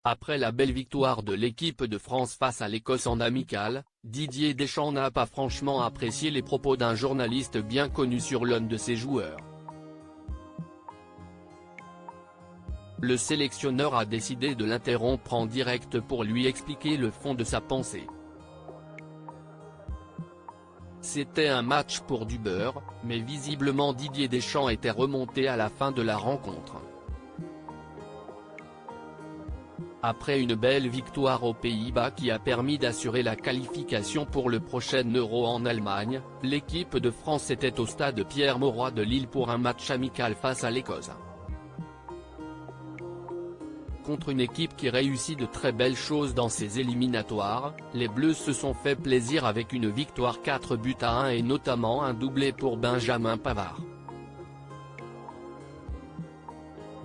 Après la belle victoire de l'équipe de France face à l'Écosse en amical, Didier Deschamps n'a pas franchement apprécié les propos d'un journaliste bien connu sur l'un de ses joueurs. Le sélectionneur a décidé de l'interrompre en direct pour lui expliquer le fond de sa pensée. C'était un match pour du beurre, mais visiblement Didier Deschamps était remonté à la fin de la rencontre. Après une belle victoire aux Pays-Bas qui a permis d'assurer la qualification pour le prochain Euro en Allemagne, l'équipe de France était au stade Pierre-Mauroy de Lille pour un match amical face à l'Écosse. Contre une équipe qui réussit de très belles choses dans ses éliminatoires, les Bleus se sont fait plaisir avec une victoire 4-1 et notamment un doublé pour Benjamin Pavard.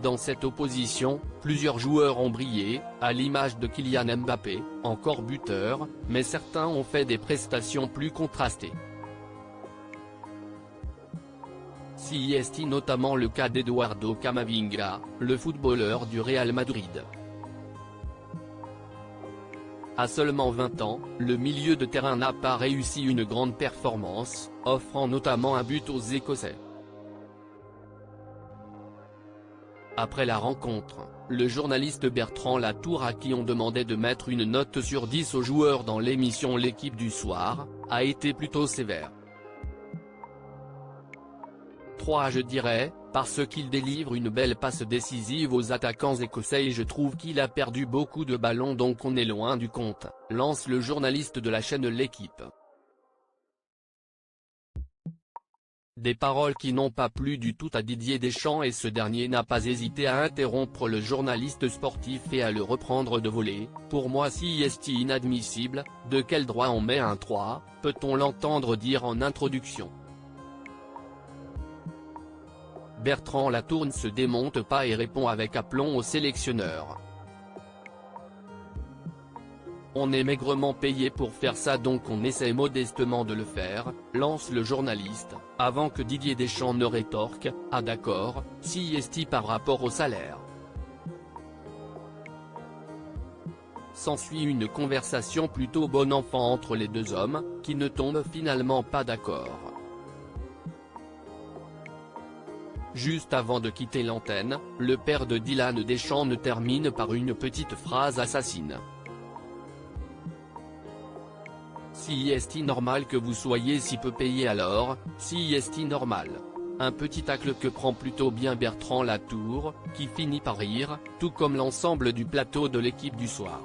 Dans cette opposition, plusieurs joueurs ont brillé, à l'image de Kylian Mbappé, encore buteur, mais certains ont fait des prestations plus contrastées. Si est notamment le cas d'Eduardo Camavinga, le footballeur du Real Madrid. À seulement 20 ans, le milieu de terrain n'a pas réussi une grande performance, offrant notamment un but aux Écossais. Après la rencontre, le journaliste Bertrand Latour, à qui on demandait de mettre une note sur 10 aux joueurs dans l'émission L'équipe du soir, a été plutôt sévère. 3 je dirais, parce qu'il délivre une belle passe décisive aux attaquants écossais et je trouve qu'il a perdu beaucoup de ballons donc on est loin du compte, lance le journaliste de la chaîne L'équipe. Des paroles qui n'ont pas plu du tout à Didier Deschamps et ce dernier n'a pas hésité à interrompre le journaliste sportif et à le reprendre de volée. Pour moi si est inadmissible, de quel droit on met un 3, peut-on l'entendre dire en introduction. Bertrand Latour ne se démonte pas et répond avec aplomb au sélectionneur. On est maigrement payé pour faire ça donc on essaie modestement de le faire, lance le journaliste, avant que Didier Deschamps ne rétorque, « Ah d'accord, si est par rapport au salaire ». S'ensuit une conversation plutôt bon enfant entre les deux hommes, qui ne tombent finalement pas d'accord. Juste avant de quitter l'antenne, le père de Dylan Deschamps ne termine par une petite phrase assassine. Si est normal que vous soyez si peu payé alors, si est normal. Un petit tacle que prend plutôt bien Bertrand Latour, qui finit par rire, tout comme l'ensemble du plateau de l'équipe du soir.